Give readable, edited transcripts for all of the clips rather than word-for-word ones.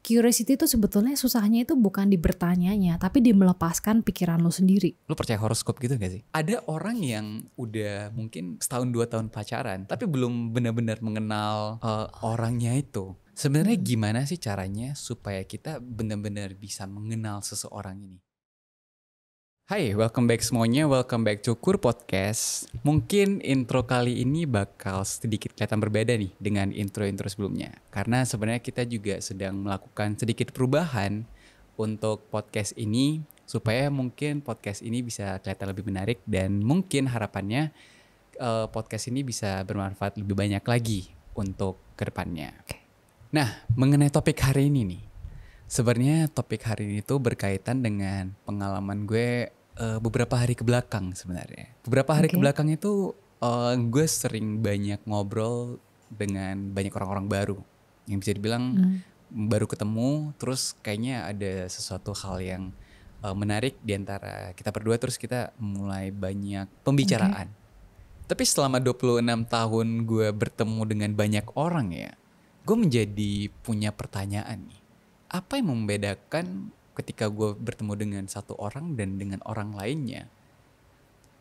curiosity itu sebetulnya susahnya itu bukan di bertanyanya, tapi di melepaskan pikiran lo sendiri. Lu percaya horoskop gitu gak sih? Ada orang yang udah mungkin setahun 2 tahun pacaran, tapi belum benar-benar mengenal orangnya itu. Sebenarnya gimana sih caranya supaya kita benar-benar bisa mengenal seseorang ini? Hai, welcome back semuanya, welcome back to Kur Podcast. Mungkin intro kali ini bakal sedikit kelihatan berbeda nih dengan intro-intro sebelumnya. Karena sebenarnya kita juga sedang melakukan sedikit perubahan untuk podcast ini, supaya mungkin podcast ini bisa kelihatan lebih menarik dan mungkin harapannya podcast ini bisa bermanfaat lebih banyak lagi untuk kedepannya. Nah, mengenai topik hari ini nih. Sebenarnya topik hari ini tuh berkaitan dengan pengalaman gue beberapa hari kebelakang sebenarnya. Beberapa hari kebelakang itu gue sering banyak ngobrol dengan banyak orang-orang baru. Yang bisa dibilang baru ketemu, terus kayaknya ada sesuatu hal yang menarik di antara kita berdua, terus kita mulai banyak pembicaraan. Tapi selama 26 tahun gue bertemu dengan banyak orang ya, gue menjadi punya pertanyaan nih. Apa yang membedakan ketika gue bertemu dengan satu orang dan dengan orang lainnya?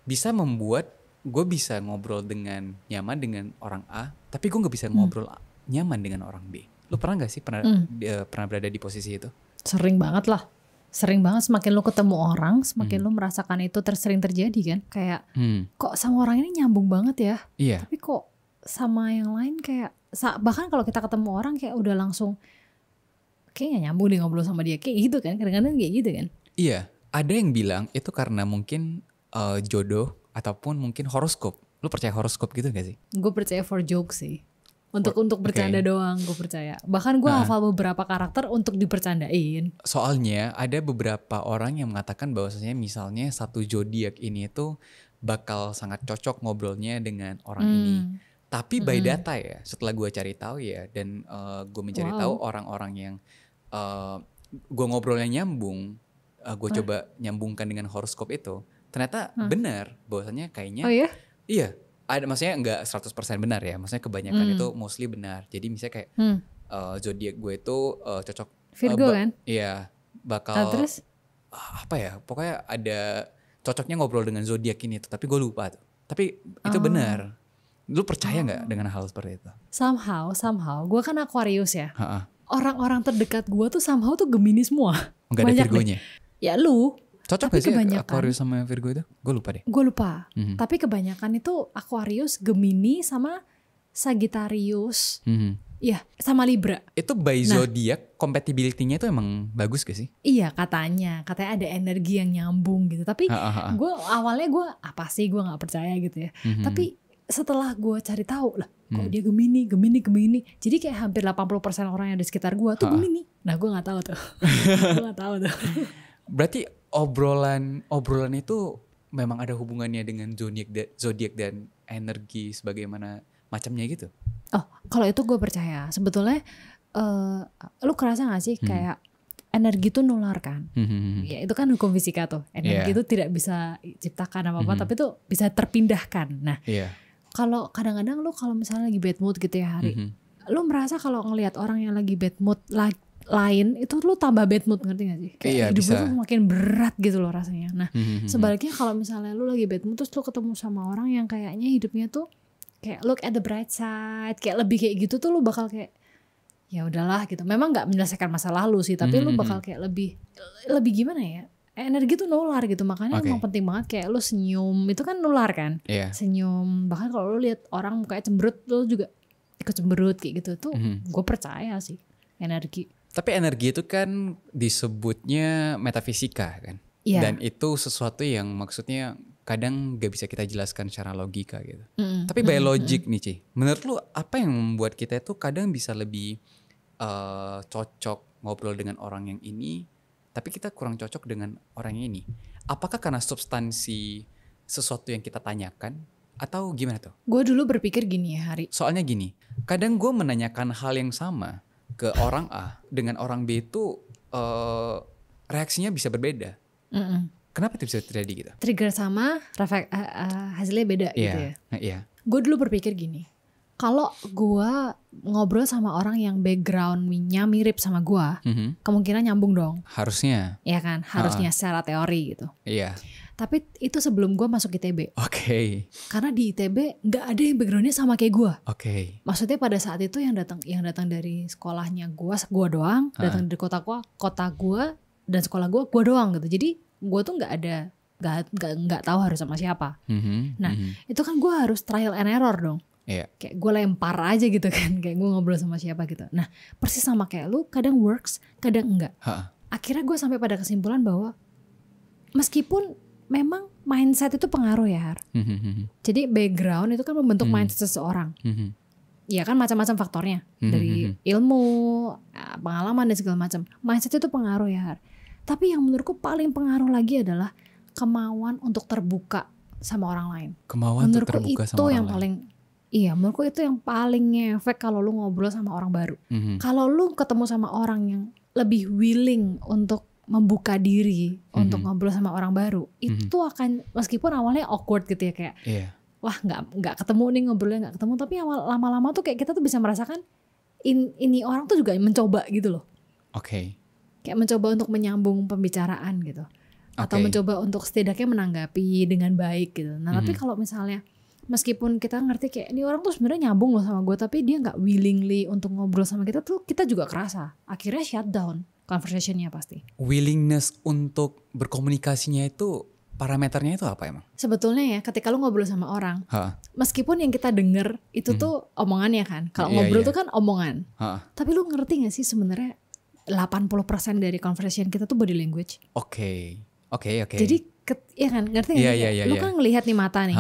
Bisa membuat gue bisa ngobrol dengan nyaman dengan orang A, tapi gue gak bisa ngobrol nyaman dengan orang B. Lu pernah gak sih pernah berada di posisi itu? Sering banget lah. Sering banget, semakin lo ketemu orang, semakin lo merasakan itu sering terjadi kan. Kayak kok sama orang ini nyambung banget ya. Iya. Tapi kok sama yang lain kayak, bahkan kalau kita ketemu orang kayak udah langsung kayaknya nyambung deh ngobrol sama dia, kayak gitu kan, kadang-kadang kayak gitu kan. Iya, ada yang bilang itu karena mungkin jodoh ataupun mungkin horoskop. Lu percaya horoskop gitu gak sih? Gue percaya for joke sih, untuk bercanda doang gue percaya. Bahkan gue hafal beberapa karakter untuk dipercandain. Soalnya ada beberapa orang yang mengatakan bahwasanya misalnya satu zodiak ini itu bakal sangat cocok ngobrolnya dengan orang ini. Tapi by data ya, setelah gue cari tahu ya, dan gue mencari tahu orang-orang yang gue ngobrolnya nyambung, gue coba nyambungkan dengan horoskop itu, ternyata benar bahwasanya kayaknya iya, ada, maksudnya nggak 100% benar ya, maksudnya kebanyakan itu mostly benar. Jadi misalnya kayak zodiak gue itu cocok Virgo kan? Iya, bakal terus apa ya, pokoknya ada cocoknya ngobrol dengan zodiak ini tuh, tapi gue lupa tuh. Tapi itu benar. Lu percaya nggak dengan hal seperti itu? Somehow, gue kan Aquarius ya. Orang-orang terdekat gue tuh somehow tuh Gemini semua. Nggak ada Virgonya? Ya lu. Cocok tapi gak sih kebanyakan, Aquarius sama Virgo itu? Gue lupa deh. Gue lupa. Tapi kebanyakan itu Aquarius, Gemini sama Sagittarius. Iya, sama Libra. Itu by zodiak compatibility-nya itu emang bagus gak sih? Iya, katanya ada energi yang nyambung gitu. Tapi gue awalnya gue apa sih, gue nggak percaya gitu ya. Tapi setelah gue cari tahu lah, kok dia Gemini. Jadi kayak hampir 80% orang yang di sekitar gue tuh Gemini. Nah, gue nggak tahu tuh. Berarti obrolan itu memang ada hubungannya dengan zodiak dan energi sebagaimana macamnya gitu? Oh, kalau itu gue percaya. Sebetulnya lu kerasa gak sih kayak energi itu nular kan? Ya, itu kan hukum fisika tuh. Energi itu tidak bisa ciptakan apa-apa, tapi tuh bisa terpindahkan. Nah, kalau kadang-kadang lu kalau misalnya lagi bad mood gitu ya Hari, lu merasa kalau ngelihat orang yang lagi bad mood lain itu lu tambah bad mood, ngerti gak sih? Kayak hidup lu tuh makin berat gitu loh rasanya. Nah, sebaliknya kalau misalnya lu lagi bad mood terus lu ketemu sama orang yang kayaknya hidupnya tuh kayak look at the bright side, kayak lebih kayak gitu tuh lu bakal kayak ya udahlah gitu. Memang nggak menyelesaikan masa lalu sih, tapi lu bakal kayak lebih gimana ya? Energi tuh nular gitu, makanya emang penting banget kayak lu senyum, itu kan nular kan? Senyum, bahkan kalau lu lihat orang mukanya cemberut, lu juga ikut cemberut kayak gitu tuh. Gue percaya sih energi. Tapi energi itu kan disebutnya metafisika kan? Dan itu sesuatu yang maksudnya kadang gak bisa kita jelaskan secara logika gitu. Tapi by logic nih Ci, menurut lu apa yang membuat kita itu kadang bisa lebih cocok ngobrol dengan orang yang ini, tapi kita kurang cocok dengan orang yang ini? Apakah karena substansi sesuatu yang kita tanyakan atau gimana tuh? Gue dulu berpikir gini ya Hari. Soalnya gini, kadang gue menanyakan hal yang sama ke orang A dengan orang B itu reaksinya bisa berbeda. Kenapa itu bisa terjadi gitu? Trigger sama, hasilnya beda gitu ya. Iya. Gue dulu berpikir gini, Kalau gue ngobrol sama orang yang backgroundnya mirip sama gue, kemungkinan nyambung dong. Harusnya. Iya kan, harusnya secara teori gitu. Iya. Tapi itu sebelum gue masuk ITB. Oke. Karena di ITB nggak ada yang backgroundnya sama kayak gue. Oke. Maksudnya pada saat itu yang datang dari sekolahnya gue doang, datang dari kota gue dan sekolah gue doang gitu. Jadi gue tuh nggak tahu harus sama siapa. Nah itu kan gue harus trial and error dong. Iya. Kayak gue lempar aja gitu kan, kayak gue ngobrol sama siapa gitu. Nah persis sama kayak lu, kadang works, kadang enggak. Akhirnya gue sampai pada kesimpulan bahwa meskipun memang mindset itu pengaruh ya Har. Jadi background itu kan membentuk mindset seseorang. Ya kan macam-macam faktornya, dari ilmu, pengalaman dan segala macam. Mindset itu pengaruh ya Har. Tapi yang menurutku paling pengaruh lagi adalah kemauan untuk terbuka sama orang lain. Kemauan untuk terbuka sama orang lain. Iya, menurutku itu yang paling ngefek kalau lu ngobrol sama orang baru. Kalau lu ketemu sama orang yang lebih willing untuk membuka diri untuk ngobrol sama orang baru, itu akan, meskipun awalnya awkward gitu ya, kayak wah nggak ketemu nih, ngobrolnya nggak ketemu, tapi lama-lama tuh kayak kita tuh bisa merasakan ini orang tuh juga mencoba gitu loh. Oke. Kayak mencoba untuk menyambung pembicaraan gitu, atau mencoba untuk setidaknya menanggapi dengan baik gitu. Nah tapi kalau misalnya meskipun kita ngerti kayak ini orang tuh sebenarnya nyambung loh sama gue, tapi dia nggak willingly untuk ngobrol sama kita tuh, kita juga kerasa. Akhirnya shutdown conversationnya pasti. Willingness untuk berkomunikasinya itu parameternya itu apa emang? Sebetulnya ya ketika lu ngobrol sama orang, meskipun yang kita denger itu tuh omongannya kan. Kalau ngobrol tuh kan omongan. Tapi lu ngerti gak sih sebenarnya 80% dari conversation kita tuh body language. Oke. Jadi ya kan, ngerti gak sih? Lu kan ngelihat nih mata nih.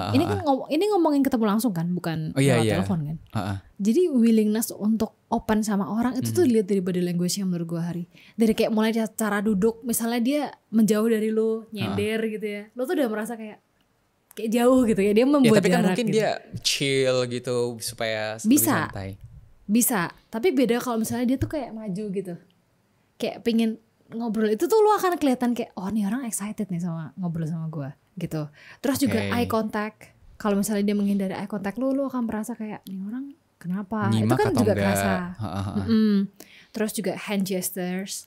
Ini ngomongin ketemu langsung kan, bukan lewat telepon kan. Jadi willingness untuk open sama orang itu tuh dilihat dari body language yang menurut gue Hari. Dari kayak mulai cara duduk, misalnya dia menjauh dari lu, nyender gitu ya. Lu tuh udah merasa kayak jauh gitu ya, dia membuat tapi kan jarak mungkin gitu. Dia chill gitu supaya lebih santai. Bisa, tapi beda kalau misalnya dia tuh kayak maju gitu. Kayak pengen ngobrol, itu tuh lu akan kelihatan kayak oh nih orang excited nih sama ngobrol sama gue gitu. Terus juga eye contact, kalau misalnya dia menghindari eye contact lu akan merasa kayak nih orang kenapa? Nyimak itu kan juga enggak? kerasa. Terus juga hand gestures,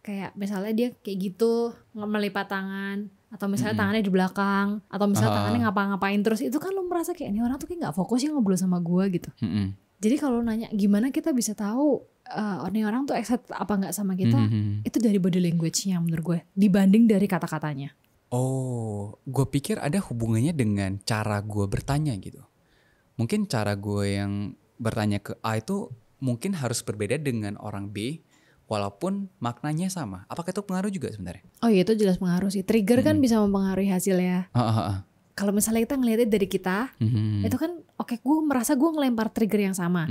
kayak misalnya dia kayak gitu melipat tangan, atau misalnya tangannya di belakang, atau misalnya tangannya ngapa-ngapain terus, itu kan lu merasa kayak ini orang tuh kayak nggak fokus ya ngobrol sama gue gitu. Jadi kalau nanya gimana kita bisa tahu ini orang tuh excited apa nggak sama kita, itu dari body language-nya menurut gue, dibanding dari kata-katanya. Oh, gue pikir ada hubungannya dengan cara gue bertanya gitu. Mungkin cara gue yang bertanya ke A itu mungkin harus berbeda dengan orang B, walaupun maknanya sama. Apakah itu pengaruh juga sebenarnya? Oh iya, itu jelas pengaruh sih. Trigger kan bisa mempengaruhi hasil ya. Kalau misalnya kita ngeliatnya dari kita, itu kan oke, gue merasa gue ngelempar trigger yang sama.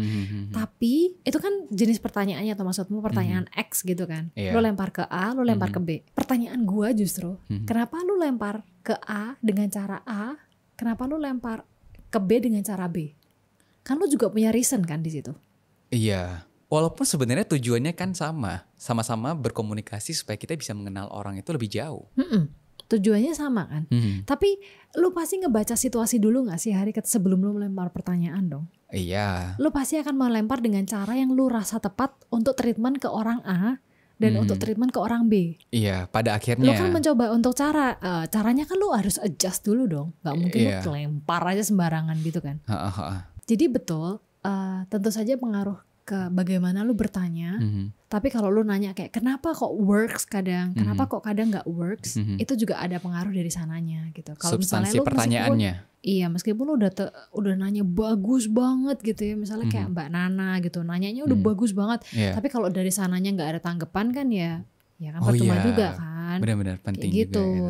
Tapi itu kan jenis pertanyaannya, atau maksudmu pertanyaan X gitu kan. Lo lempar ke A, lo lempar ke B. Pertanyaan gue justru, kenapa lo lempar ke A dengan cara A, kenapa lo lempar ke B dengan cara B? Kan lo juga punya reason kan di situ. Iya, walaupun sebenarnya tujuannya kan sama-sama berkomunikasi supaya kita bisa mengenal orang itu lebih jauh. Tujuannya sama kan. Tapi lu pasti ngebaca situasi dulu gak sih Hari sebelum lu melempar pertanyaan dong? Iya. Lu pasti akan melempar dengan cara yang lu rasa tepat untuk treatment ke orang A dan untuk treatment ke orang B. Iya, pada akhirnya. Lu kan mencoba untuk caranya kan lu harus adjust dulu dong. Gak mungkin lu lempar aja sembarangan gitu kan. Jadi betul, tentu saja pengaruh ke bagaimana lu bertanya. Tapi kalau lu nanya kayak kenapa kok works kadang, kenapa kok kadang nggak works, itu juga ada pengaruh dari sananya gitu. Kalau misalnya lu pertanyaannya. Meskipun lu udah nanya bagus banget gitu ya, misalnya kayak Mbak Nana gitu, nanyanya udah bagus banget. Tapi kalau dari sananya nggak ada tanggapan kan ya kan percuma juga kan. Benar-benar penting kayak gitu. Juga, gitu.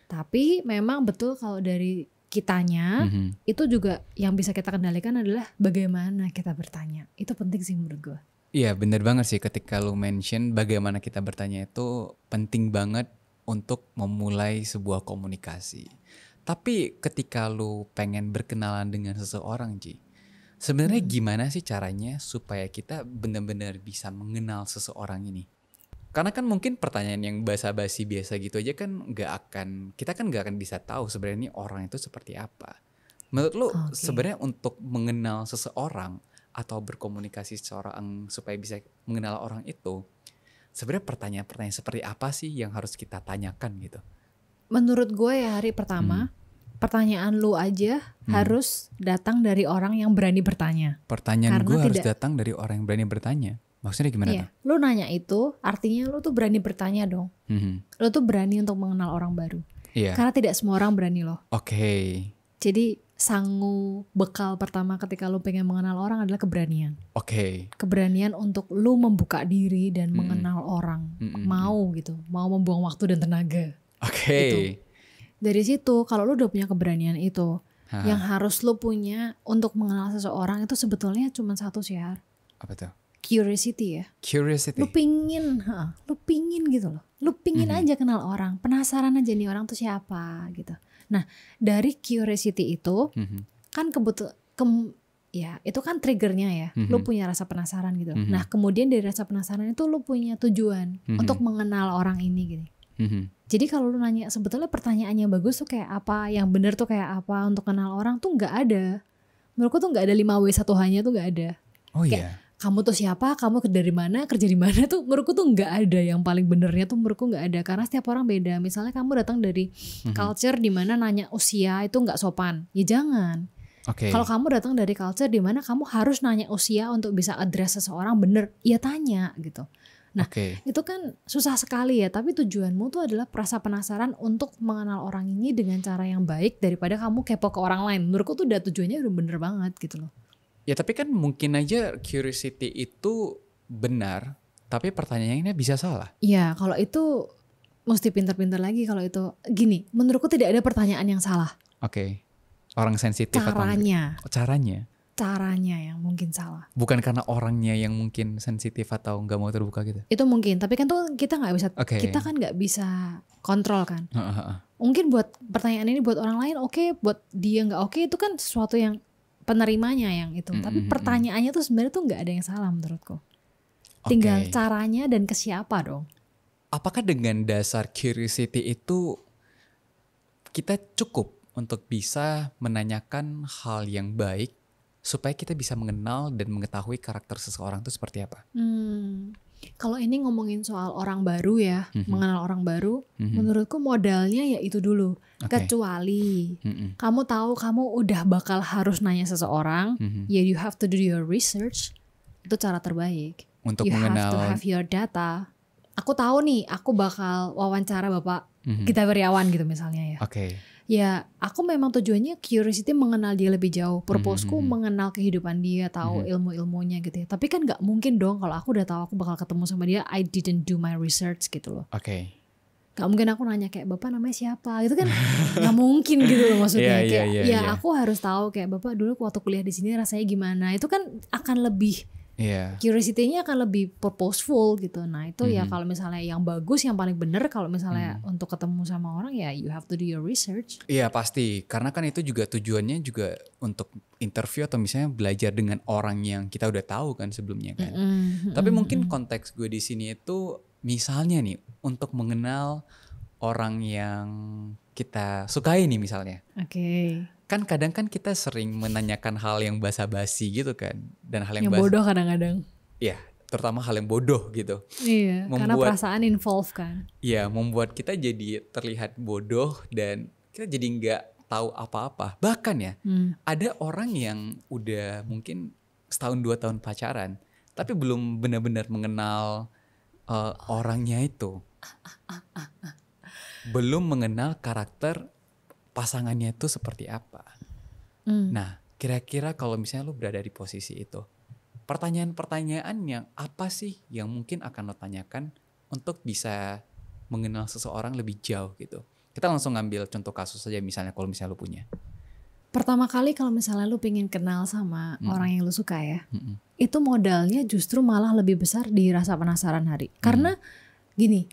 Tapi memang betul kalau dari kitanya, itu juga yang bisa kita kendalikan adalah bagaimana kita bertanya. Itu penting sih menurut gue. Iya benar banget sih, ketika lu mention bagaimana kita bertanya itu penting banget untuk memulai sebuah komunikasi. Tapi ketika lu pengen berkenalan dengan seseorang Ji, sebenarnya gimana sih caranya supaya kita benar-benar bisa mengenal seseorang ini? Karena kan mungkin pertanyaan yang basa-basi biasa gitu aja kan kita kan nggak akan bisa tahu sebenarnya ini orang itu seperti apa. Menurut lu sebenarnya untuk mengenal seseorang atau berkomunikasi seseorang supaya bisa mengenal orang itu, sebenarnya pertanyaan-pertanyaan seperti apa sih yang harus kita tanyakan gitu? Menurut gue ya hari pertama, pertanyaan lu aja harus datang dari orang yang berani bertanya. Pertanyaan gue harus datang dari orang yang berani bertanya. Maksudnya gimana tuh? Lu nanya itu artinya lu tuh berani bertanya dong. Lu tuh berani untuk mengenal orang baru. Karena tidak semua orang berani loh. Jadi sangu bekal pertama ketika lu pengen mengenal orang adalah keberanian. Keberanian untuk lu membuka diri dan mengenal orang. Mau membuang waktu dan tenaga. Gitu. Dari situ kalau lu udah punya keberanian itu, yang harus lu punya untuk mengenal seseorang itu sebetulnya cuma satu sih. Apa tuh? Curiosity ya. Curiosity. Lu pingin gitu loh. Lu pingin aja kenal orang, penasaran aja nih orang tuh siapa gitu. Nah dari curiosity itu kan ya itu kan triggernya ya. Lu punya rasa penasaran gitu. Nah kemudian dari rasa penasaran itu lu punya tujuan untuk mengenal orang ini gitu. Jadi kalau lu nanya sebetulnya pertanyaannya bagus tuh kayak apa, yang bener tuh kayak apa untuk kenal orang tuh nggak ada. Menurutku tuh nggak ada 5W1H-nya tuh nggak ada. Kayak, kamu tuh siapa, kamu dari mana, kerja di mana tuh menurutku tuh nggak ada yang paling benernya tuh menurutku nggak ada, karena setiap orang beda. Misalnya kamu datang dari culture di mana nanya usia itu nggak sopan, ya jangan. Kalau kamu datang dari culture di mana kamu harus nanya usia untuk bisa address seseorang bener, ya tanya gitu. Nah itu kan susah sekali ya, tapi tujuanmu tuh adalah rasa penasaran untuk mengenal orang ini dengan cara yang baik daripada kamu kepo ke orang lain. Menurutku tuh udah tujuannya udah bener banget gitu loh. Ya tapi kan mungkin aja curiosity itu benar, tapi pertanyaannya bisa salah. Iya, kalau itu mesti pintar-pintar lagi kalau itu. Gini, menurutku tidak ada pertanyaan yang salah. Orang sensitif caranya. Caranya yang mungkin salah. Bukan karena orangnya yang mungkin sensitif atau nggak mau terbuka gitu. Itu mungkin, tapi kan tuh kita nggak bisa, kita kan nggak bisa kontrol kan. Mungkin buat pertanyaan ini buat orang lain buat dia nggak itu kan sesuatu yang penerimanya yang itu. Tapi pertanyaannya tuh sebenarnya tuh nggak ada yang salah menurutku. Tinggal caranya dan ke siapa dong. Apakah dengan dasar curiosity itu kita cukup untuk bisa menanyakan hal yang baik supaya kita bisa mengenal dan mengetahui karakter seseorang itu seperti apa? Kalau ini ngomongin soal orang baru ya, mengenal orang baru, menurutku modalnya ya itu dulu. Kecuali kamu tahu kamu udah bakal harus nanya seseorang, ya you have to do your research. Itu cara terbaik. Untuk you mengenal. have to have your data. Aku tahu nih, aku bakal wawancara Bapak Gita Wirjawan gitu misalnya ya. Ya aku memang tujuannya curiosity mengenal dia lebih jauh. Purposeku mengenal kehidupan dia, tahu ilmu-ilmunya gitu ya. Tapi kan gak mungkin dong kalau aku udah tahu aku bakal ketemu sama dia, I didn't do my research gitu loh. Gak mungkin aku nanya kayak Bapak namanya siapa gitu kan. Gak mungkin gitu loh maksudnya. Aku harus tahu kayak Bapak dulu waktu kuliah di sini rasanya gimana. Itu kan akan lebih curiosity-nya akan lebih purposeful gitu. Nah itu ya kalau misalnya yang bagus, yang paling bener kalau misalnya untuk ketemu sama orang ya you have to do your research. Iya pasti, karena kan itu juga tujuannya juga untuk interview atau misalnya belajar dengan orang yang kita udah tahu kan sebelumnya kan. Tapi mungkin konteks gue di sini itu misalnya nih untuk mengenal orang yang kita sukai nih misalnya. Kan kadang kan kita sering menanyakan hal yang basa-basi gitu kan, dan hal yang bodoh kadang-kadang. Iya, terutama hal yang bodoh gitu. Iya, karena perasaan involve kan. Iya, membuat kita jadi terlihat bodoh dan kita jadi nggak tahu apa-apa. Bahkan ya, ada orang yang udah mungkin 1-2 tahun pacaran, tapi belum benar-benar mengenal orangnya itu. Belum mengenal karakter pasangannya itu seperti apa. Nah, kira-kira kalau misalnya lo berada di posisi itu, pertanyaan-pertanyaan yang apa sih yang mungkin akan lo tanyakan untuk bisa mengenal seseorang lebih jauh gitu. Kita langsung ngambil contoh kasus saja misalnya kalau misalnya lo punya. Pertama kali kalau misalnya lo pengen kenal sama orang yang lo suka ya, itu modalnya justru malah lebih besar di rasa penasaran hari. Karena gini,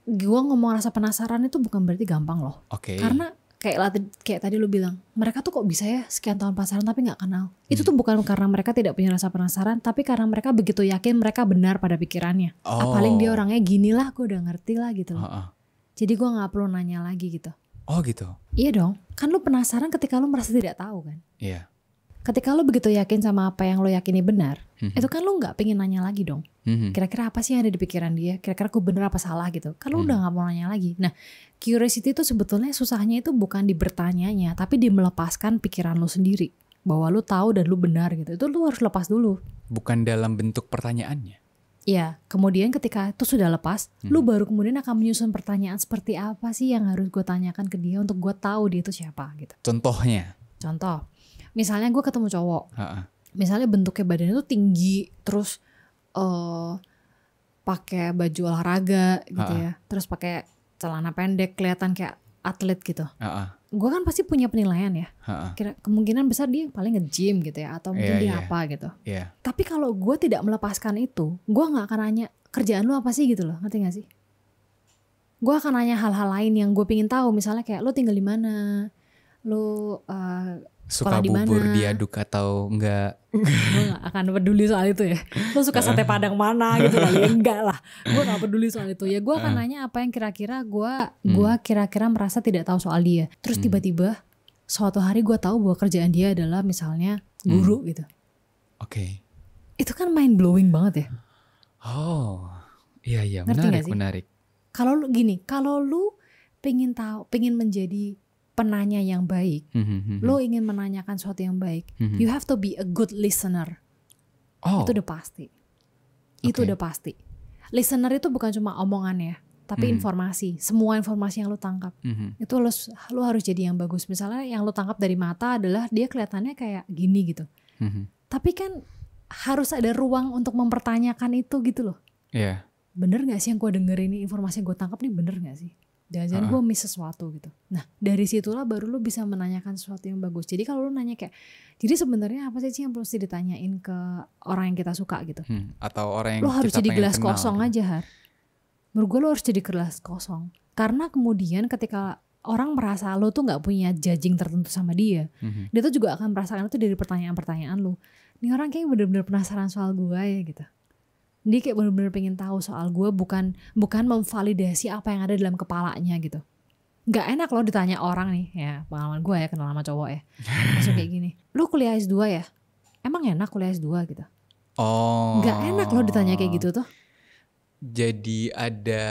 gua ngomong rasa penasaran itu bukan berarti gampang loh. Karena kayak tadi lu bilang, mereka tuh kok bisa ya sekian tahun pacaran tapi gak kenal. Itu tuh bukan karena mereka tidak punya rasa penasaran, tapi karena mereka begitu yakin mereka benar pada pikirannya. Paling dia orangnya gini lah, gue udah ngerti lah gitu loh. Jadi gue gak perlu nanya lagi gitu. Oh gitu. Iya dong. Kan lu penasaran ketika lu merasa tidak tahu kan. Iya. Ketika lu begitu yakin sama apa yang lu yakini benar, itu kan lu nggak pengen nanya lagi dong. Kira-kira apa sih yang ada di pikiran dia? Kira-kira aku bener apa salah gitu. Kan lu udah nggak mau nanya lagi. Nah, curiosity itu sebetulnya susahnya itu bukan di bertanyanya, tapi di melepaskan pikiran lu sendiri. Bahwa lu tahu dan lu benar gitu. Itu lu harus lepas dulu. Bukan dalam bentuk pertanyaannya. Ya, kemudian ketika itu sudah lepas, lu baru kemudian akan menyusun pertanyaan seperti apa sih yang harus gue tanyakan ke dia untuk gue tahu dia itu siapa gitu. Contohnya? Contoh, misalnya gue ketemu cowok, misalnya bentuknya badannya tuh tinggi, terus pakai baju olahraga gitu ya, terus pakai celana pendek, kelihatan kayak atlet gitu. Gue kan pasti punya penilaian ya. Kemungkinan besar dia paling nge-gym gitu ya, atau mungkin dia apa gitu. Tapi kalau gue tidak melepaskan itu, gue nggak akan nanya kerjaan lu apa sih gitu loh, ngerti nggak sih? Gue akan nanya hal-hal lain yang gue pingin tahu, misalnya kayak lu tinggal di mana, lu suka bubur diaduk atau enggak. Gue gak akan peduli soal itu ya. Lu suka sate padang mana gitu lah. Ya enggak lah. Gue gak peduli soal itu. Ya gue akan nanya apa yang kira-kira gue kira-kira merasa tidak tahu soal dia. Terus tiba-tiba suatu hari gue tahu bahwa kerjaan dia adalah misalnya guru gitu. Oke. Itu kan mind blowing banget ya. Oh iya Ngerti menarik. Kalau lu gini, kalau lu pengen menjadi penanya yang baik, lo ingin menanyakan sesuatu yang baik, you have to be a good listener. Itu udah pasti. Itu udah pasti. Listener itu bukan cuma omongan ya, tapi informasi. Semua informasi yang lo tangkap, itu lo harus jadi yang bagus. Misalnya yang lo tangkap dari mata adalah dia kelihatannya kayak gini gitu. Tapi kan harus ada ruang untuk mempertanyakan itu gitu loh. Bener gak sih yang gue denger ini, informasi yang gue tangkap nih bener gak sih? Jangan-jangan gue miss sesuatu gitu. Nah dari situlah baru lu bisa menanyakan sesuatu yang bagus. Jadi kalau lu nanya kayak, jadi sebenarnya apa sih yang mesti ditanyain ke orang yang kita suka gitu? Atau orang yang lu harus jadi gelas kenal. kosong aja Har. Menurut gue lu harus jadi gelas kosong. Karena kemudian ketika orang merasa lu tuh gak punya judging tertentu sama dia, dia tuh juga akan merasakan itu dari pertanyaan-pertanyaan lu. Ini orang kayaknya bener-bener penasaran soal gue ya gitu. Dia kayak benar-benar pengen tahu soal gue, bukan memvalidasi apa yang ada dalam kepalanya gitu. Gak enak loh ditanya orang nih, ya pengalaman gue ya kenal sama cowok ya. Langsung kayak gini, lu kuliah S2 ya? Emang enak kuliah S2 gitu? Gak enak loh ditanya kayak gitu tuh. Jadi ada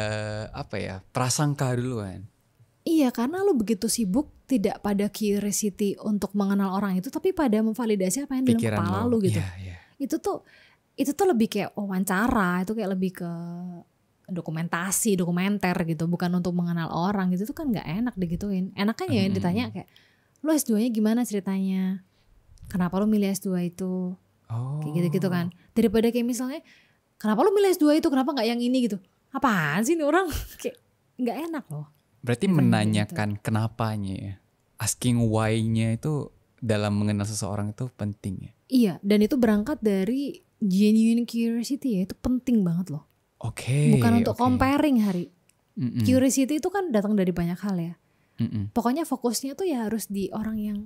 apa ya, prasangka duluan. Iya, karena lu begitu sibuk tidak pada curiosity untuk mengenal orang itu, tapi pada memvalidasi apa yang dalam kepala lu gitu. Itu tuh lebih kayak wawancara, itu kayak lebih ke dokumenter gitu, bukan untuk mengenal orang gitu. Itu kan gak enak digituin. Enaknya ya ditanya kayak, lu S2-nya gimana ceritanya? Kenapa lu milih S2 itu? Kayak gitu-gitu kan. Daripada kayak misalnya, kenapa lu milih S2 itu? Kenapa gak yang ini gitu? Apaan sih ini orang? Kayak gak enak loh. Berarti menanyakan gitu. Kenapanya ya. Asking why-nya itu dalam mengenal seseorang itu penting ya. Iya, dan itu berangkat dari genuine curiosity ya, itu penting banget loh. Bukan untuk comparing Hari. Curiosity itu kan datang dari banyak hal ya. Pokoknya fokusnya tuh ya harus di orang yang,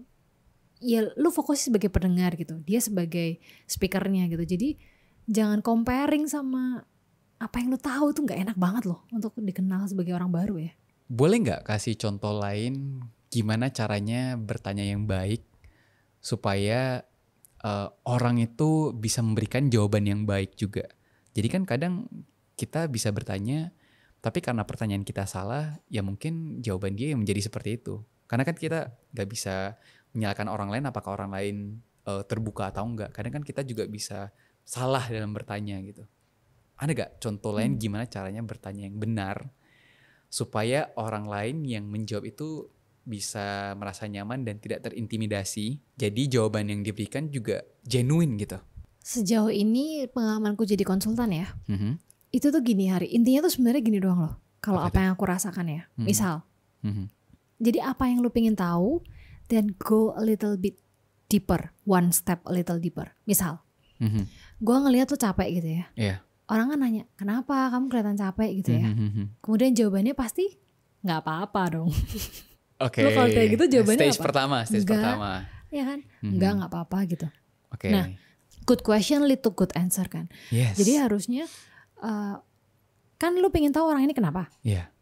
ya lu fokus sebagai pendengar gitu, dia sebagai speakernya gitu. Jadi jangan comparing sama apa yang lu tahu, tuh nggak enak banget loh untuk dikenal sebagai orang baru ya. Boleh nggak kasih contoh lain gimana caranya bertanya yang baik supaya orang itu bisa memberikan jawaban yang baik juga. Jadi kan kadang kita bisa bertanya, tapi karena pertanyaan kita salah, ya mungkin jawaban dia yang menjadi seperti itu. Karena kan kita gak bisa menyalahkan orang lain apakah orang lain terbuka atau enggak. Kadang kan kita juga bisa salah dalam bertanya gitu. Ada gak contoh lain gimana caranya bertanya yang benar supaya orang lain yang menjawab itu bisa merasa nyaman dan tidak terintimidasi. Jadi jawaban yang diberikan juga genuine gitu. Sejauh ini pengalamanku jadi konsultan ya, itu tuh gini Hari, intinya tuh sebenarnya gini doang loh. Kalau apa yang aku rasakan ya, misal, jadi apa yang lu pengen tahu, then go a little bit deeper, one step a little deeper. Misal, gue ngeliat lu capek gitu ya, orang kan nanya, kenapa kamu kelihatan capek gitu ya, kemudian jawabannya pasti nggak apa-apa dong. Lo kalau kayak gitu jawabannya stage apa? Stage pertama. Ya kan, nggak apa-apa gitu. Okay. Nah, good question lead to good answer kan. Yes. Jadi harusnya kan lu pengen tahu orang ini kenapa. Yeah.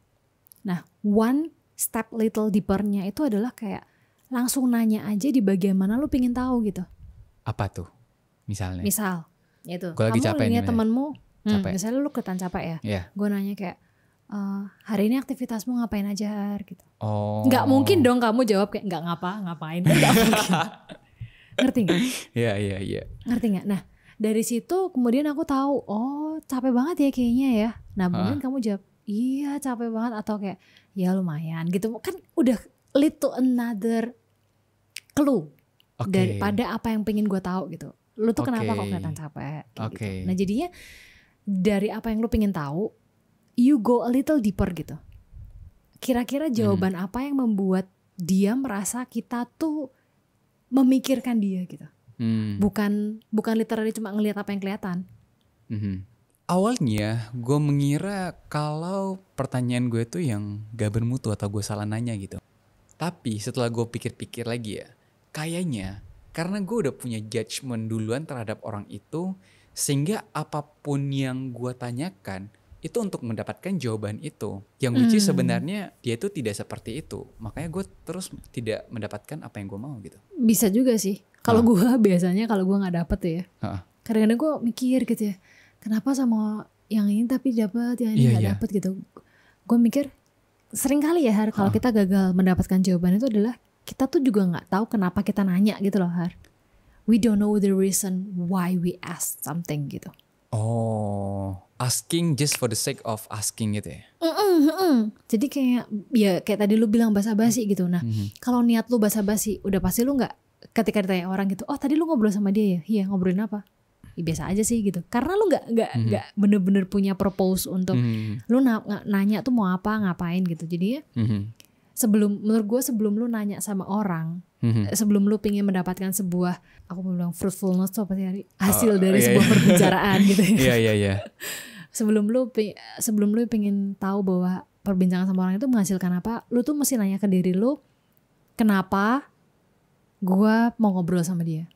Nah, one step little deeper-nya itu adalah kayak langsung nanya aja di bagian mana lu pingin tahu gitu. Apa tuh? Misalnya? Misal, itu. Gua lagi capek lihat nih, temenmu, misalnya lu kelihatan capek ya. Yeah. Gue nanya kayak, hari ini aktivitasmu ngapain aja, Har? Gitu. Oh. Nggak mungkin dong kamu jawab kayak nggak ngapain, kan nggak mungkin. Ngerti nggak? Iya. Ngerti nggak? Nah, dari situ kemudian aku tahu, oh capek banget ya kayaknya ya. Nah mungkin kamu jawab, iya capek banget, atau kayak ya lumayan gitu. Kan udah lead to another clue daripada apa yang pengen gue tahu gitu. Lu tuh kenapa kok kelihatan capek? Gitu. Nah jadinya dari apa yang lu pengen tahu, you go a little deeper gitu. Kira-kira jawaban apa yang membuat dia merasa kita tuh memikirkan dia gitu. Bukan literally cuma ngelihat apa yang kelihatan. Awalnya gue mengira kalau pertanyaan gue tuh yang gak bermutu atau gue salah nanya gitu. Tapi setelah gue pikir-pikir lagi ya, kayaknya karena gue udah punya judgement duluan terhadap orang itu, sehingga apapun yang gue tanyakan itu untuk mendapatkan jawaban itu. Yang which is sebenarnya dia itu tidak seperti itu. Makanya gue terus tidak mendapatkan apa yang gue mau gitu. Bisa juga sih. Kalau gue biasanya kalau gue gak dapet ya, kadang-kadang gue mikir gitu ya, kenapa sama yang ini tapi dapet, yang ini gak dapet gitu. Gue mikir sering kali ya Har, kalau kita gagal mendapatkan jawaban itu adalah kita tuh juga gak tahu kenapa kita nanya gitu loh Har. We don't know the reason why we ask something gitu. Oh, asking just for the sake of asking gitu ya? Jadi kayak ya kayak tadi lu bilang basa-basi gitu. Nah kalau niat lu basa-basi, udah pasti lu gak, ketika ditanya orang gitu, oh tadi lu ngobrol sama dia ya? Iya, ngobrolin apa? Ya, biasa aja sih gitu. Karena lu gak bener-bener punya purpose untuk lu nanya tuh mau apa, ngapain gitu. Jadi ya menurut gue sebelum lu nanya sama orang, sebelum lu pengen mendapatkan sebuah, aku mau bilang fruitfulness tuh apa sih, hasil dari sebuah perbicaraan gitu ya. Iya. Sebelum lu pengen tahu bahwa perbincangan sama orang itu menghasilkan apa, lu tuh mesti nanya ke diri lu, kenapa gue mau ngobrol sama dia?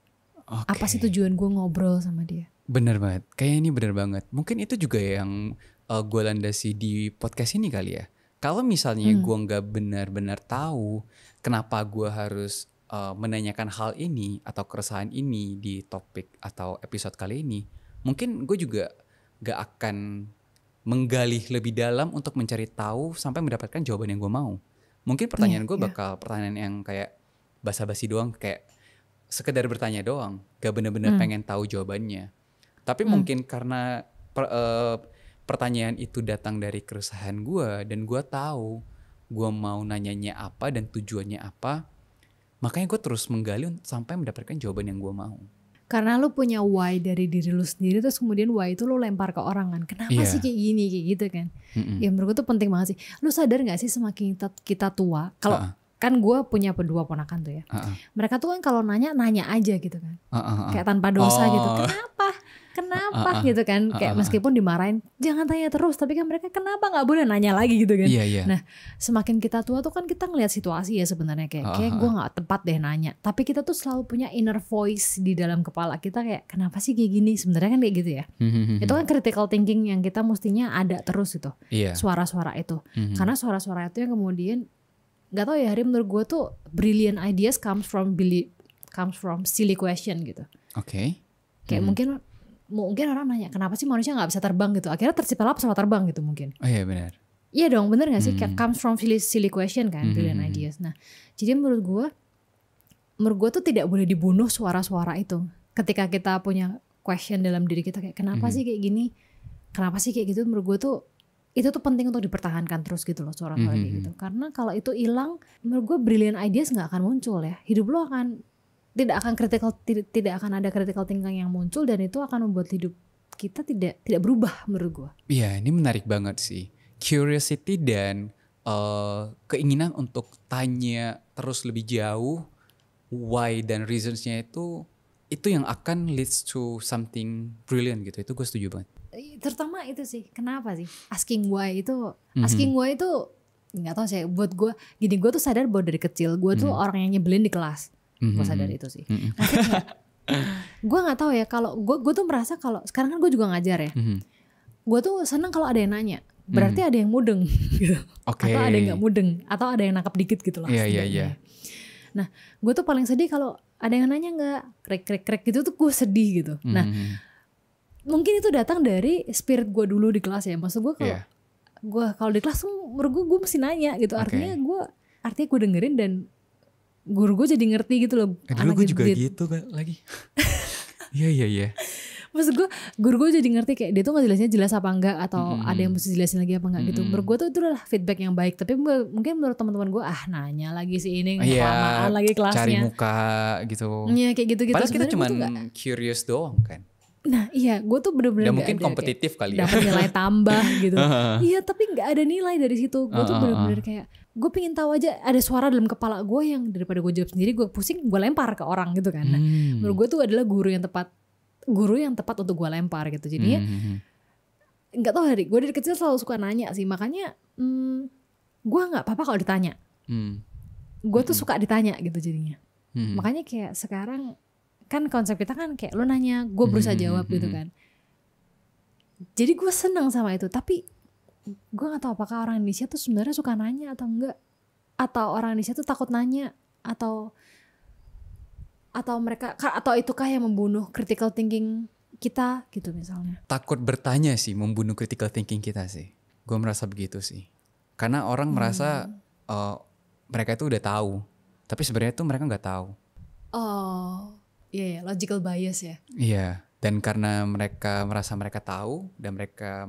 Apa sih tujuan gue ngobrol sama dia? Bener banget, kayaknya ini bener banget. Mungkin itu juga yang gue landasi di podcast ini kali ya. Kalau misalnya gue gak benar-benar tahu kenapa gue harus menanyakan hal ini atau keresahan ini di topik atau episode kali ini, mungkin gue juga gak akan menggali lebih dalam untuk mencari tahu sampai mendapatkan jawaban yang gue mau. Mungkin pertanyaan gue bakal pertanyaan yang kayak basa-basi doang, kayak sekedar bertanya doang, gak benar-benar pengen tahu jawabannya. Tapi mungkin karena pertanyaan itu datang dari keresahan gue dan gue tahu gue mau nanyanya apa dan tujuannya apa, makanya gue terus menggali sampai mendapatkan jawaban yang gue mau. Karena lu punya why dari diri lu sendiri, terus kemudian why itu lu lempar ke orang kan. Kenapa sih kayak gini, kayak gitu kan. Ya menurut gue tuh penting banget sih. Lu sadar gak sih semakin kita tua, kalau kan gue punya kedua ponakan tuh ya. Mereka tuh kan kalau nanya aja gitu kan. Kayak tanpa dosa gitu. Kenapa gitu kan. Kayak meskipun dimarahin, jangan tanya terus. Tapi kan mereka kenapa gak boleh nanya lagi gitu kan. Nah semakin kita tua tuh kan kita ngeliat situasi ya sebenarnya. Kayak gue gak tepat deh nanya. Tapi kita tuh selalu punya inner voice di dalam kepala kita. Kayak kenapa sih kayak gini. Sebenarnya kan kayak gitu ya. Itu kan critical thinking yang kita mestinya ada terus gitu. Suara-suara itu. Karena suara-suara itu yang kemudian, gak tau ya Hari, menurut gue tuh brilliant ideas comes from silly question gitu. Kayak mungkin orang nanya kenapa sih manusia gak bisa terbang gitu. Akhirnya terciptalah pesawat terbang gitu mungkin. Oh iya benar. Iya dong, bener gak sih? Kayak comes from silly question kan, brilliant ideas. Nah jadi menurut gue tuh tidak boleh dibunuh suara-suara itu. Ketika kita punya question dalam diri kita kayak kenapa sih kayak gini, kenapa sih kayak gitu, menurut gue tuh itu tuh penting untuk dipertahankan terus gitu loh, suara-suara kayak gitu. Karena kalau itu hilang, menurut gue brilliant ideas gak akan muncul ya. Hidup lo tidak akan ada critical thinking yang muncul, dan itu akan membuat hidup kita tidak berubah menurut gue. Iya, ini menarik banget sih. Curiosity dan keinginan untuk tanya terus lebih jauh why dan reasons-nya itu yang akan leads to something brilliant gitu. Itu gue setuju banget. Terutama itu sih, kenapa sih asking why itu nggak tahu sih, buat gue gini, gue tuh sadar bahwa dari kecil gue tuh orang yang nyebelin di kelas. Gue sadar itu sih. Gue nggak tahu ya, kalau gue tuh merasa kalau sekarang kan gue juga ngajar ya. Gue tuh seneng kalau ada yang nanya berarti ada yang mudeng gitu. Oke. Atau ada yang nggak mudeng, atau ada yang nangkap dikit gitu lah. Iya. Nah, gue tuh paling sedih kalau ada yang nanya nggak, krek gitu tuh gue sedih gitu. Nah, mungkin itu datang dari spirit gue dulu di kelas ya. Maksud gue kalau di kelas tuh menurut gue mesti nanya gitu. Artinya gue dengerin dan guru gue jadi ngerti gitu loh. Dulu gue juga gitu kan lagi. Iya. Maksud gue guru gue jadi ngerti kayak dia tuh ngejelasinnya jelas apa enggak, atau ada yang mesti jelasin lagi apa enggak gitu. Menurut gue tuh itu adalah feedback yang baik. Tapi mungkin menurut teman-teman gue nanya lagi si ini kelamaan lagi kelasnya, cari muka gitu. Iya kayak gitu-gitu. Padahal kita cuma curious doang kan. Nah iya, gue tuh bener-bener mungkin kompetitif kali ya, dapat nilai tambah gitu. Iya tapi nggak ada nilai dari situ. Gue tuh bener-bener kayak gue pengen tahu aja, ada suara dalam kepala gue yang daripada gue jawab sendiri gue pusing, gue lempar ke orang gitu kan. Nah, menurut gue tuh adalah guru yang tepat untuk gue lempar gitu. Jadinya nggak tahu gue dari kecil selalu suka nanya sih, makanya gue nggak apa-apa kalau ditanya. Gue tuh suka ditanya gitu jadinya. Makanya kayak sekarang kan konsep kita kan kayak lo nanya gue berusaha jawab gitu kan. Jadi gue seneng sama itu. Tapi gue nggak tahu apakah orang Indonesia tuh sebenarnya suka nanya atau enggak, atau orang Indonesia tuh takut nanya, atau mereka, atau itukah yang membunuh critical thinking kita gitu misalnya. Takut bertanya sih membunuh critical thinking kita sih. Gue merasa begitu sih. Karena orang merasa mereka itu udah tahu, tapi sebenarnya tuh mereka nggak tahu. Oh iya, logical bias ya. Iya, dan karena mereka merasa mereka tahu dan mereka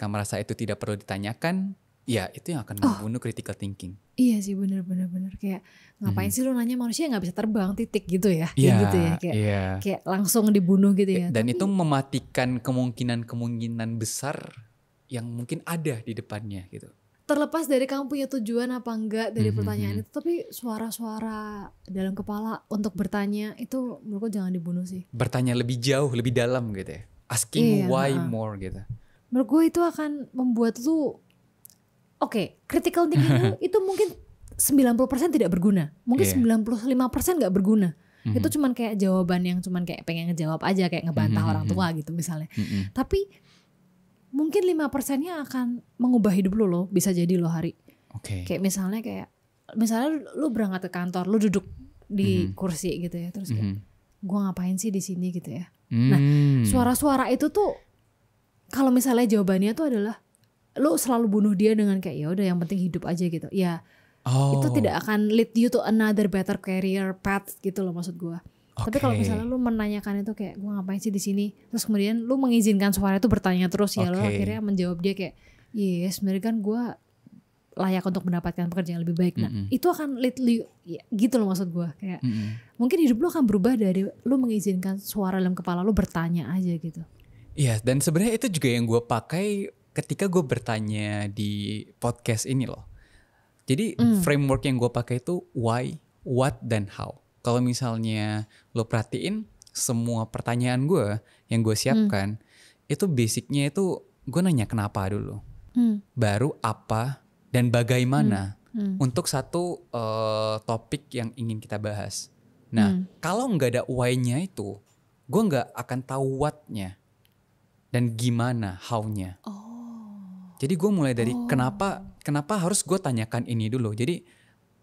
merasa itu tidak perlu ditanyakan, ya itu yang akan membunuh critical thinking. Iya sih, benar kayak ngapain sih lo nanya, manusia nggak bisa terbang titik gitu ya. Iya, gitu ya, kayak langsung dibunuh gitu ya. Dan itu mematikan kemungkinan besar yang mungkin ada di depannya gitu. Terlepas dari kamu punya tujuan apa enggak dari pertanyaan itu, tapi suara-suara dalam kepala untuk bertanya itu menurutku jangan dibunuh sih. Bertanya lebih jauh, lebih dalam gitu ya. Asking why more gitu. Menurut gue itu akan membuat lu critical thinking itu mungkin 90% tidak berguna. Mungkin 95% gak berguna. Itu cuman kayak jawaban yang cuman kayak pengen ngejawab aja, kayak ngebantah orang tua gitu misalnya. Tapi mungkin 5%-nya akan mengubah hidup lu loh. Bisa jadi lo hari. Kayak misalnya lu berangkat ke kantor, lu duduk di kursi gitu ya, terus kayak gua ngapain sih di sini gitu ya. Nah, suara-suara itu tuh kalau misalnya jawabannya tuh adalah lu selalu bunuh dia dengan kayak ya udah yang penting hidup aja gitu. Ya itu tidak akan lead you to another better career path gitu loh maksud gua. Tapi kalau misalnya lu menanyakan itu kayak gue ngapain sih di sini, terus kemudian lu mengizinkan suara itu bertanya terus, ya lu akhirnya menjawab dia kayak sebenarnya kan gue layak untuk mendapatkan pekerjaan yang lebih baik. Nah itu akan lead you gitu loh maksud gue, kayak mungkin hidup lu akan berubah dari lu mengizinkan suara dalam kepala lu bertanya aja gitu. Iya, dan sebenarnya itu juga yang gue pakai ketika gue bertanya di podcast ini loh. Jadi framework yang gue pakai itu why, what, dan how. Kalau misalnya lo perhatiin semua pertanyaan gue yang gue siapkan, itu basicnya itu gue nanya kenapa dulu, baru apa dan bagaimana untuk satu topik yang ingin kita bahas. Nah kalau nggak ada why-nya itu, gue nggak akan tahu what-nya dan gimana how-nya. Jadi gue mulai dari kenapa harus gue tanyakan ini dulu. Jadi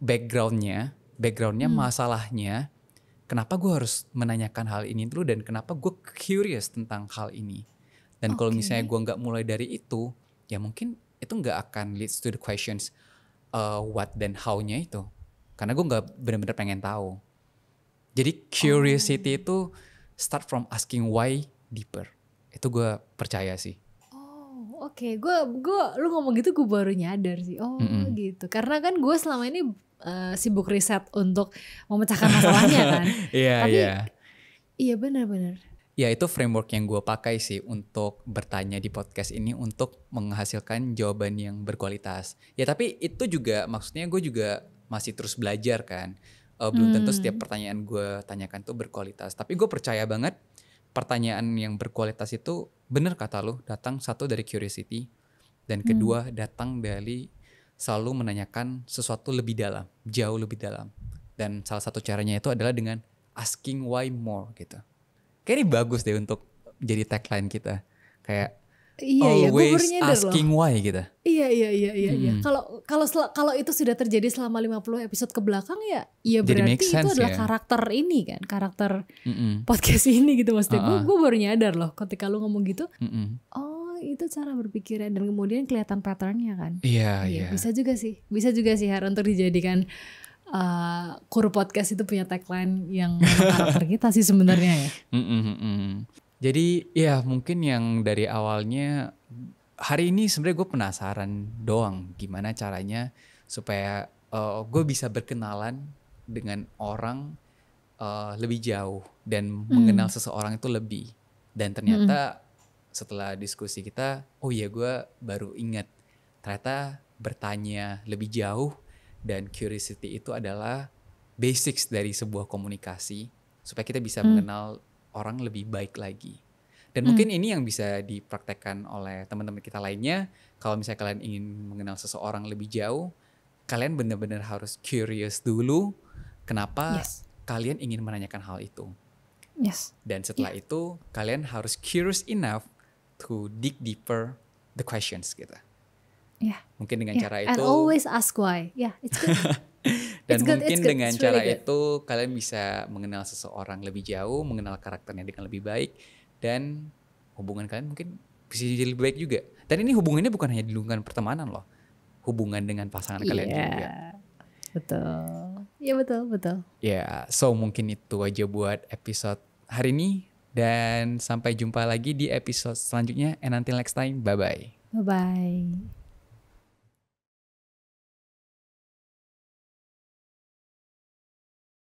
backgroundnya masalahnya, kenapa gue harus menanyakan hal ini dulu dan kenapa gue curious tentang hal ini. Dan kalau misalnya gue nggak mulai dari itu, ya mungkin itu nggak akan leads to the questions what dan how-nya itu, karena gue nggak benar-benar pengen tahu. Jadi curiosity itu start from asking why deeper. Itu gue percaya sih. Lu ngomong gitu gue baru nyadar sih. Gitu. Karena kan gue selama ini sibuk riset untuk memecahkan masalahnya kan. Iya benar-benar. Ya itu framework yang gue pakai sih untuk bertanya di podcast ini untuk menghasilkan jawaban yang berkualitas. Ya tapi itu juga maksudnya gue juga masih terus belajar kan. Belum tentu setiap pertanyaan gue tanyakan tuh berkualitas. Tapi gue percaya banget pertanyaan yang berkualitas itu benar kata lu, datang satu dari curiosity dan kedua datang dari selalu menanyakan sesuatu lebih dalam, jauh lebih dalam. Dan salah satu caranya itu adalah dengan asking why more gitu. Kayak ini bagus deh untuk jadi tagline kita. Kayak Iya, gue baru always nyadar loh. asking why gitu. Iya. Kalau itu sudah terjadi selama 50 episode ke belakang ya Jadi make berarti itu sense adalah ya. karakter ini kan, karakter podcast ini gitu maksudnya. Gue baru nyadar loh ketika lu ngomong gitu. Oh, itu cara berpikirnya dan kemudian kelihatan patternnya kan. Iya. Bisa juga sih Har untuk dijadikan Kuru Podcast itu punya tagline yang karakter kita sih sebenarnya ya. Jadi ya mungkin yang dari awalnya hari ini sebenarnya gue penasaran doang gimana caranya supaya gue bisa berkenalan dengan orang lebih jauh dan mengenal seseorang itu lebih. Dan ternyata setelah diskusi kita, oh ya gue baru ingat ternyata bertanya lebih jauh dan curiosity itu adalah basics dari sebuah komunikasi supaya kita bisa mengenal orang lebih baik lagi. Dan mungkin ini yang bisa dipraktekkan oleh teman-teman kita lainnya. Kalau misalnya kalian ingin mengenal seseorang lebih jauh, kalian benar-benar harus curious dulu kenapa kalian ingin menanyakan hal itu. Dan setelah itu kalian harus curious enough to dig deeper the questions gitu. Mungkin dengan cara itu. And always ask why. It's good. Dan mungkin dengan cara itu kalian bisa mengenal seseorang lebih jauh, mengenal karakternya dengan lebih baik, dan hubungan kalian mungkin bisa jadi lebih baik juga. Dan ini hubungannya bukan hanya di lingkungan pertemanan loh, hubungan dengan pasangan kalian juga. Betul. Iya betul. Ya, so mungkin itu aja buat episode hari ini, dan sampai jumpa lagi di episode selanjutnya. And until next time, bye bye. Bye bye.